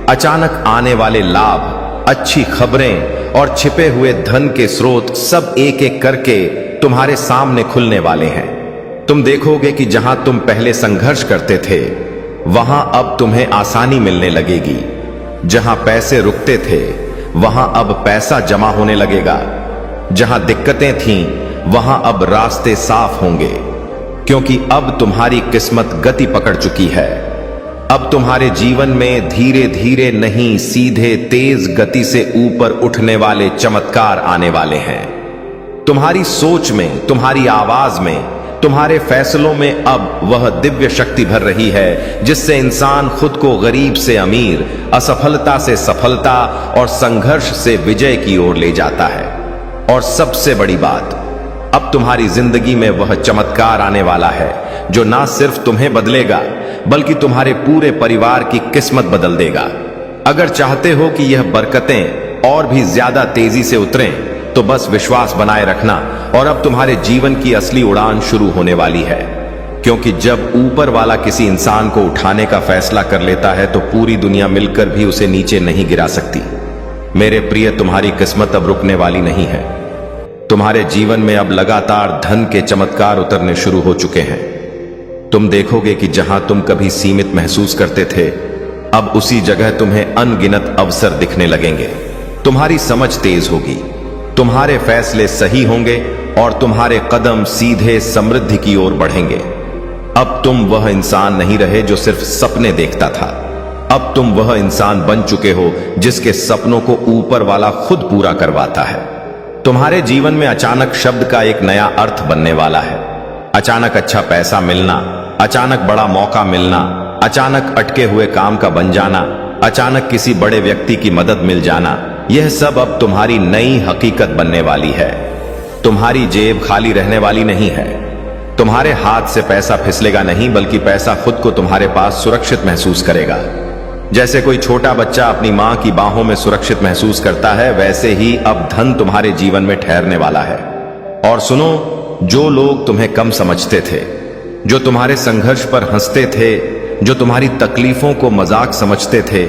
अचानक आने वाले लाभ, अच्छी खबरें और छिपे हुए धन के स्रोत सब एक एक करके तुम्हारे सामने खुलने वाले हैं। तुम देखोगे कि जहां तुम पहले संघर्ष करते थे वहां अब तुम्हें आसानी मिलने लगेगी। जहां पैसे रुकते थे वहां अब पैसा जमा होने लगेगा। जहां दिक्कतें थीं वहां अब रास्ते साफ होंगे, क्योंकि अब तुम्हारी किस्मत गति पकड़ चुकी है। अब तुम्हारे जीवन में धीरे धीरे नहीं, सीधे तेज गति से ऊपर उठने वाले चमत्कार आने वाले हैं। तुम्हारी सोच में, तुम्हारी आवाज में, तुम्हारे फैसलों में अब वह दिव्य शक्ति भर रही है जिससे इंसान खुद को गरीब से अमीर, असफलता से सफलता और संघर्ष से विजय की ओर ले जाता है। और सबसे बड़ी बात, अब तुम्हारी जिंदगी में वह चमत्कार आने वाला है जो ना सिर्फ तुम्हें बदलेगा बल्कि तुम्हारे पूरे परिवार की किस्मत बदल देगा। अगर चाहते हो कि यह बरकतें और भी ज्यादा तेजी से उतरें तो बस विश्वास बनाए रखना और अब तुम्हारे जीवन की असली उड़ान शुरू होने वाली है। क्योंकि जब ऊपर वाला किसी इंसान को उठाने का फैसला कर लेता है तो पूरी दुनिया मिलकर भी उसे नीचे नहीं गिरा सकती। मेरे प्रिय, तुम्हारी किस्मत अब रुकने वाली नहीं है। तुम्हारे जीवन में अब लगातार धन के चमत्कार उतरने शुरू हो चुके हैं। तुम देखोगे कि जहां तुम कभी सीमित महसूस करते थे, अब उसी जगह तुम्हें अनगिनत अवसर दिखने लगेंगे। तुम्हारी समझ तेज होगी, तुम्हारे फैसले सही होंगे और तुम्हारे कदम सीधे समृद्धि की ओर बढ़ेंगे। अब तुम वह इंसान नहीं रहे जो सिर्फ सपने देखता था। अब तुम वह इंसान बन चुके हो जिसके सपनों को ऊपर वाला खुद पूरा करवाता है। तुम्हारे जीवन में अचानक शब्द का एक नया अर्थ बनने वाला है। अचानक अच्छा पैसा मिलना, अचानक बड़ा मौका मिलना, अचानक अटके हुए काम का बन जाना, अचानक किसी बड़े व्यक्ति की मदद मिल जाना, यह सब अब तुम्हारी नई हकीकत बनने वाली है। तुम्हारी जेब खाली रहने वाली नहीं है। तुम्हारे हाथ से पैसा फिसलेगा नहीं बल्कि पैसा खुद को तुम्हारे पास सुरक्षित महसूस करेगा। जैसे कोई छोटा बच्चा अपनी मां की बाहों में सुरक्षित महसूस करता है, वैसे ही अब धन तुम्हारे जीवन में ठहरने वाला है। और सुनो, जो लोग तुम्हें कम समझते थे, जो तुम्हारे संघर्ष पर हंसते थे, जो तुम्हारी तकलीफों को मजाक समझते थे,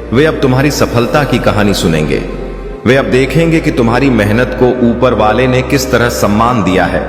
वे अब तुम्हारी सफलता की कहानी सुनेंगे। वे अब देखेंगे कि तुम्हारी मेहनत को ऊपर वाले ने किस तरह सम्मान दिया है।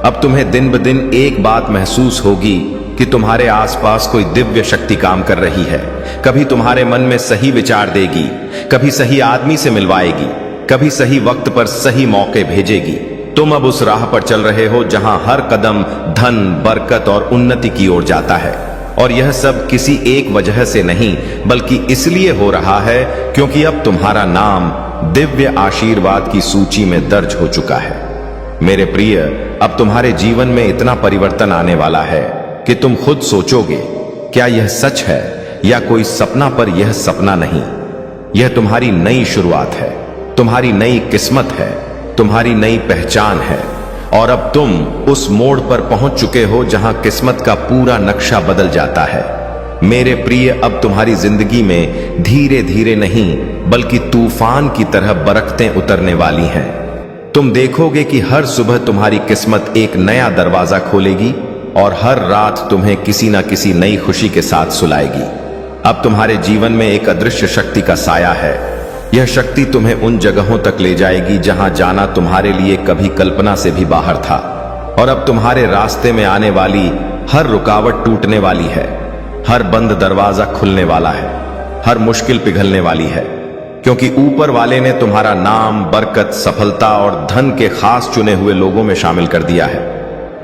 अब तुम्हें दिन ब दिन एक बात महसूस होगी कि तुम्हारे आसपास कोई दिव्य शक्ति काम कर रही है। कभी तुम्हारे मन में सही विचार देगी, कभी सही आदमी से मिलवाएगी, कभी सही वक्त पर सही मौके भेजेगी। तुम अब उस राह पर चल रहे हो जहां हर कदम धन, बरकत और उन्नति की ओर जाता है। और यह सब किसी एक वजह से नहीं बल्कि इसलिए हो रहा है क्योंकि अब तुम्हारा नाम दिव्य आशीर्वाद की सूची में दर्ज हो चुका है। मेरे प्रिय, अब तुम्हारे जीवन में इतना परिवर्तन आने वाला है कि तुम खुद सोचोगे, क्या यह सच है या कोई सपना? पर यह सपना नहीं, यह तुम्हारी नई शुरुआत है, तुम्हारी नई किस्मत है, तुम्हारी नई पहचान है। और अब तुम उस मोड़ पर पहुंच चुके हो जहां किस्मत का पूरा नक्शा बदल जाता है। मेरे प्रिय, अब तुम्हारी जिंदगी में धीरे धीरे नहीं बल्कि तूफान की तरह बरकतें उतरने वाली हैं। तुम देखोगे कि हर सुबह तुम्हारी किस्मत एक नया दरवाजा खोलेगी और हर रात तुम्हें किसी न किसी नई खुशी के साथ सुलाएगी। अब तुम्हारे जीवन में एक अदृश्य शक्ति का साया है। यह शक्ति तुम्हें उन जगहों तक ले जाएगी जहां जाना तुम्हारे लिए कभी कल्पना से भी बाहर था। और अब तुम्हारे रास्ते में आने वाली हर रुकावट टूटने वाली है, हर बंद दरवाजा खुलने वाला है, हर मुश्किल पिघलने वाली है। क्योंकि ऊपर वाले ने तुम्हारा नाम, बरकत, सफलता और धन के खास चुने हुए लोगों में शामिल कर दिया है।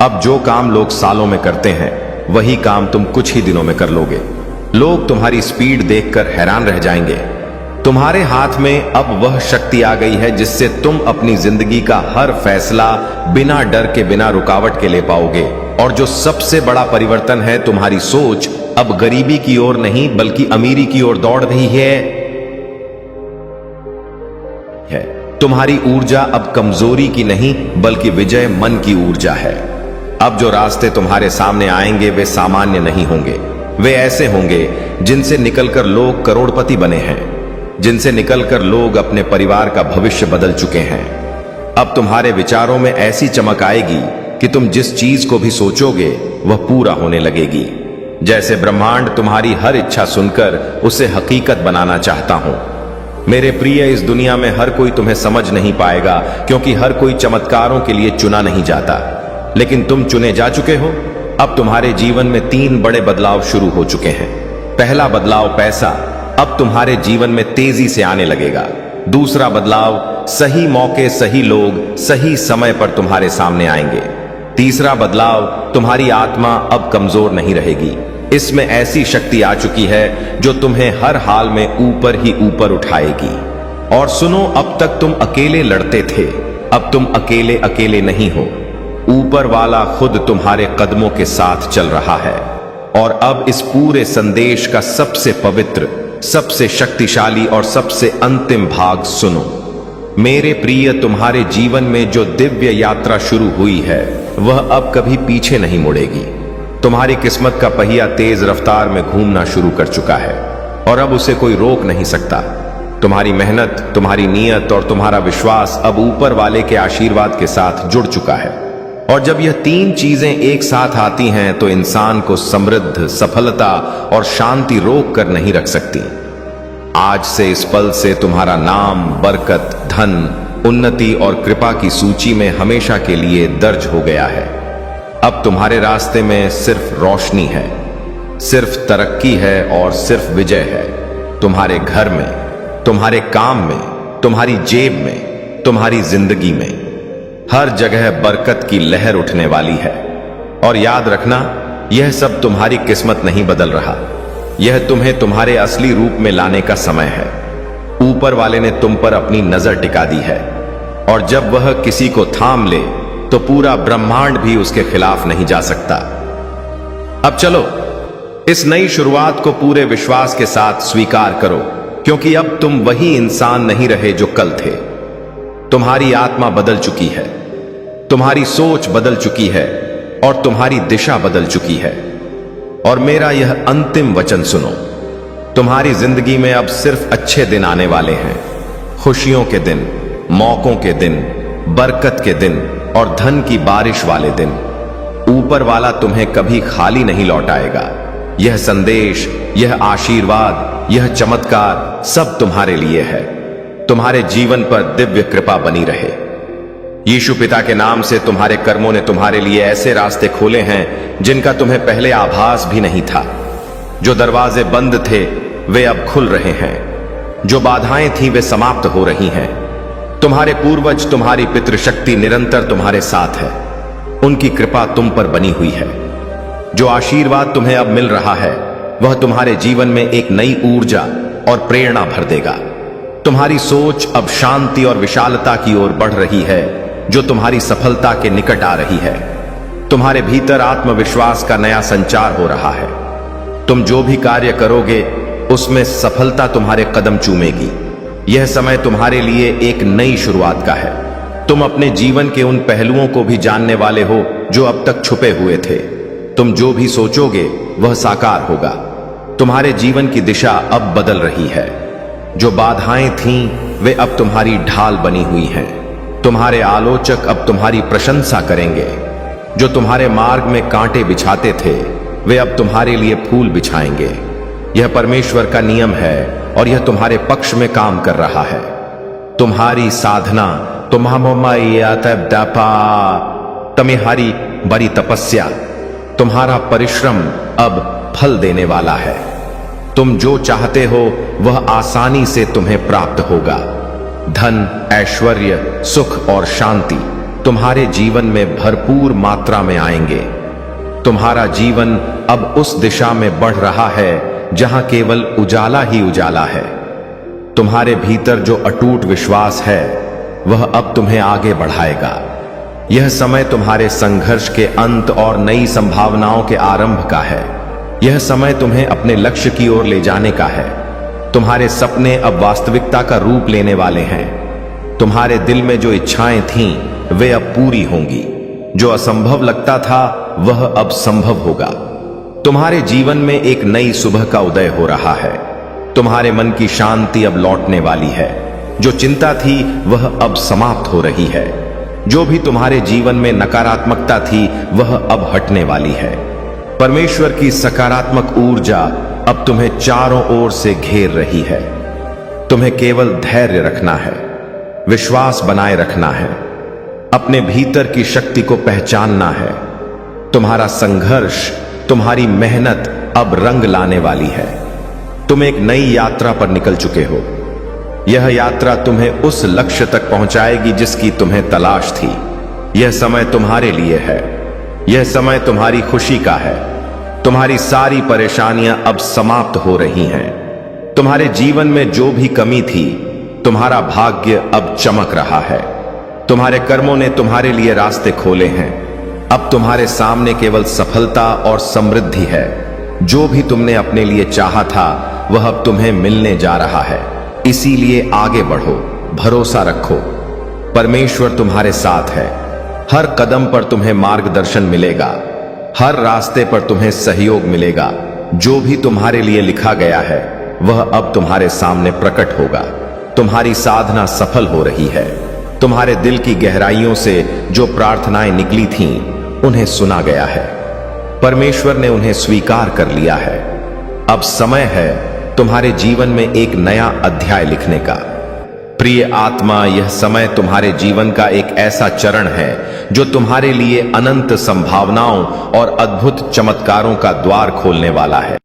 अब जो काम लोग सालों में करते हैं, वही काम तुम कुछ ही दिनों में कर लोगे। लोग तुम्हारी स्पीड देखकर हैरान रह जाएंगे। तुम्हारे हाथ में अब वह शक्ति आ गई है जिससे तुम अपनी जिंदगी का हर फैसला बिना डर के, बिना रुकावट के ले पाओगे। और जो सबसे बड़ा परिवर्तन है, तुम्हारी सोच अब गरीबी की ओर नहीं बल्कि अमीरी की ओर दौड़ रही है। तुम्हारी ऊर्जा अब कमजोरी की नहीं बल्कि विजय मन की ऊर्जा है। अब जो रास्ते तुम्हारे सामने आएंगे वे सामान्य नहीं होंगे। वे ऐसे होंगे जिनसे निकलकर लोग करोड़पति बने हैं, जिनसे निकलकर लोग अपने परिवार का भविष्य बदल चुके हैं। अब तुम्हारे विचारों में ऐसी चमक आएगी कि तुम जिस चीज को भी सोचोगे वह पूरा होने लगेगी। जैसे ब्रह्मांड तुम्हारी हर इच्छा सुनकर उसे हकीकत बनाना चाहता हूं। मेरे प्रिय, इस दुनिया में हर कोई तुम्हें समझ नहीं पाएगा क्योंकि हर कोई चमत्कारों के लिए चुना नहीं जाता, लेकिन तुम चुने जा चुके हो। अब तुम्हारे जीवन में 3 बड़े बदलाव शुरू हो चुके हैं। पहला बदलाव, पैसा अब तुम्हारे जीवन में तेजी से आने लगेगा। दूसरा बदलाव, सही मौके, सही लोग सही समय पर तुम्हारे सामने आएंगे। तीसरा बदलाव, तुम्हारी आत्मा अब कमजोर नहीं रहेगी। इसमें ऐसी शक्ति आ चुकी है जो तुम्हें हर हाल में ऊपर ही ऊपर उठाएगी। और सुनो, अब तक तुम अकेले लड़ते थे, अब तुम अकेले अकेले नहीं हो। ऊपर वाला खुद तुम्हारे कदमों के साथ चल रहा है। और अब इस पूरे संदेश का सबसे पवित्र, सबसे शक्तिशाली और सबसे अंतिम भाग सुनो। मेरे प्रिय, तुम्हारे जीवन में जो दिव्य यात्रा शुरू हुई है वह अब कभी पीछे नहीं मुड़ेगी। तुम्हारी किस्मत का पहिया तेज रफ्तार में घूमना शुरू कर चुका है और अब उसे कोई रोक नहीं सकता। तुम्हारी मेहनत, तुम्हारी नीयत और तुम्हारा विश्वास अब ऊपर वाले के आशीर्वाद के साथ जुड़ चुका है। और जब यह तीन चीजें एक साथ आती हैं तो इंसान को समृद्ध, सफलता और शांति रोक कर नहीं रख सकती। आज से, इस पल से तुम्हारा नाम, बरकत, धन, उन्नति और कृपा की सूची में हमेशा के लिए दर्ज हो गया है। अब तुम्हारे रास्ते में सिर्फ रोशनी है, सिर्फ तरक्की है और सिर्फ विजय है। तुम्हारे घर में, तुम्हारे काम में, तुम्हारी जेब में, तुम्हारी जिंदगी में हर जगह बरकत की लहर उठने वाली है। और याद रखना, यह सब तुम्हारी किस्मत नहीं बदल रहा, यह तुम्हें तुम्हारे असली रूप में लाने का समय है। ऊपर वाले ने तुम पर अपनी नजर टिका दी है और जब वह किसी को थाम ले तो पूरा ब्रह्मांड भी उसके खिलाफ नहीं जा सकता। अब चलो, इस नई शुरुआत को पूरे विश्वास के साथ स्वीकार करो, क्योंकि अब तुम वही इंसान नहीं रहे जो कल थे। तुम्हारी आत्मा बदल चुकी है, तुम्हारी सोच बदल चुकी है और तुम्हारी दिशा बदल चुकी है। और मेरा यह अंतिम वचन सुनो, तुम्हारी जिंदगी में अब सिर्फ अच्छे दिन आने वाले हैं। खुशियों के दिन, मौकों के दिन, बरकत के दिन और धन की बारिश वाले दिन। ऊपर वाला तुम्हें कभी खाली नहीं लौटाएगा। यह संदेश, यह आशीर्वाद, यह चमत्कार सब तुम्हारे लिए है। तुम्हारे जीवन पर दिव्य कृपा बनी रहे। यीशु पिता के नाम से तुम्हारे कर्मों ने तुम्हारे लिए ऐसे रास्ते खोले हैं जिनका तुम्हें पहले आभास भी नहीं था। जो दरवाजे बंद थे वे अब खुल रहे हैं, जो बाधाएं थीं वे समाप्त हो रही हैं। तुम्हारे पूर्वज, तुम्हारी पितृशक्ति निरंतर तुम्हारे साथ है। उनकी कृपा तुम पर बनी हुई है। जो आशीर्वाद तुम्हें अब मिल रहा है वह तुम्हारे जीवन में एक नई ऊर्जा और प्रेरणा भर देगा। तुम्हारी सोच अब शांति और विशालता की ओर बढ़ रही है, जो तुम्हारी सफलता के निकट आ रही है। तुम्हारे भीतर आत्मविश्वास का नया संचार हो रहा है। तुम जो भी कार्य करोगे उसमें सफलता तुम्हारे कदम चूमेगी। यह समय तुम्हारे लिए एक नई शुरुआत का है। तुम अपने जीवन के उन पहलुओं को भी जानने वाले हो जो अब तक छुपे हुए थे। तुम जो भी सोचोगे वह साकार होगा। तुम्हारे जीवन की दिशा अब बदल रही है। जो बाधाएं थीं वे अब तुम्हारी ढाल बनी हुई हैं। तुम्हारे आलोचक अब तुम्हारी प्रशंसा करेंगे। जो तुम्हारे मार्ग में कांटे बिछाते थे वे अब तुम्हारे लिए फूल बिछाएंगे। यह परमेश्वर का नियम है और यह तुम्हारे पक्ष में काम कर रहा है। तुम्हारी साधना, तुम्हारी बड़ी तपस्या, तुम्हारा परिश्रम अब फल देने वाला है। तुम जो चाहते हो वह आसानी से तुम्हें प्राप्त होगा। धन, ऐश्वर्य, सुख और शांति तुम्हारे जीवन में भरपूर मात्रा में आएंगे। तुम्हारा जीवन अब उस दिशा में बढ़ रहा है जहां केवल उजाला ही उजाला है। तुम्हारे भीतर जो अटूट विश्वास है वह अब तुम्हें आगे बढ़ाएगा। यह समय तुम्हारे संघर्ष के अंत और नई संभावनाओं के आरंभ का है। यह समय तुम्हें अपने लक्ष्य की ओर ले जाने का है। तुम्हारे सपने अब वास्तविकता का रूप लेने वाले हैं। तुम्हारे दिल में जो इच्छाएं थीं वे अब पूरी होंगी। जो असंभव लगता था वह अब संभव होगा। तुम्हारे जीवन में एक नई सुबह का उदय हो रहा है। तुम्हारे मन की शांति अब लौटने वाली है। जो चिंता थी वह अब समाप्त हो रही है। जो भी तुम्हारे जीवन में नकारात्मकता थी वह अब हटने वाली है। परमेश्वर की सकारात्मक ऊर्जा अब तुम्हें चारों ओर से घेर रही है। तुम्हें केवल धैर्य रखना है, विश्वास बनाए रखना है, अपने भीतर की शक्ति को पहचानना है। तुम्हारा संघर्ष, तुम्हारी मेहनत अब रंग लाने वाली है। तुम एक नई यात्रा पर निकल चुके हो। यह यात्रा तुम्हें उस लक्ष्य तक पहुंचाएगी जिसकी तुम्हें तलाश थी। यह समय तुम्हारे लिए है। यह समय तुम्हारी खुशी का है। तुम्हारी सारी परेशानियां अब समाप्त हो रही हैं। तुम्हारे जीवन में जो भी कमी थी, तुम्हारा भाग्य अब चमक रहा है। तुम्हारे कर्मों ने तुम्हारे लिए रास्ते खोले हैं। अब तुम्हारे सामने केवल सफलता और समृद्धि है। जो भी तुमने अपने लिए चाहा था वह अब तुम्हें मिलने जा रहा है। इसीलिए आगे बढ़ो, भरोसा रखो, परमेश्वर तुम्हारे साथ है। हर कदम पर तुम्हें मार्गदर्शन मिलेगा, हर रास्ते पर तुम्हें सहयोग मिलेगा। जो भी तुम्हारे लिए लिखा गया है वह अब तुम्हारे सामने प्रकट होगा। तुम्हारी साधना सफल हो रही है। तुम्हारे दिल की गहराइयों से जो प्रार्थनाएं निकली थीं उन्हें सुना गया है। परमेश्वर ने उन्हें स्वीकार कर लिया है। अब समय है तुम्हारे जीवन में एक नया अध्याय लिखने का। प्रिय आत्मा, यह समय तुम्हारे जीवन का एक ऐसा चरण है जो तुम्हारे लिए अनंत संभावनाओं और अद्भुत चमत्कारों का द्वार खोलने वाला है।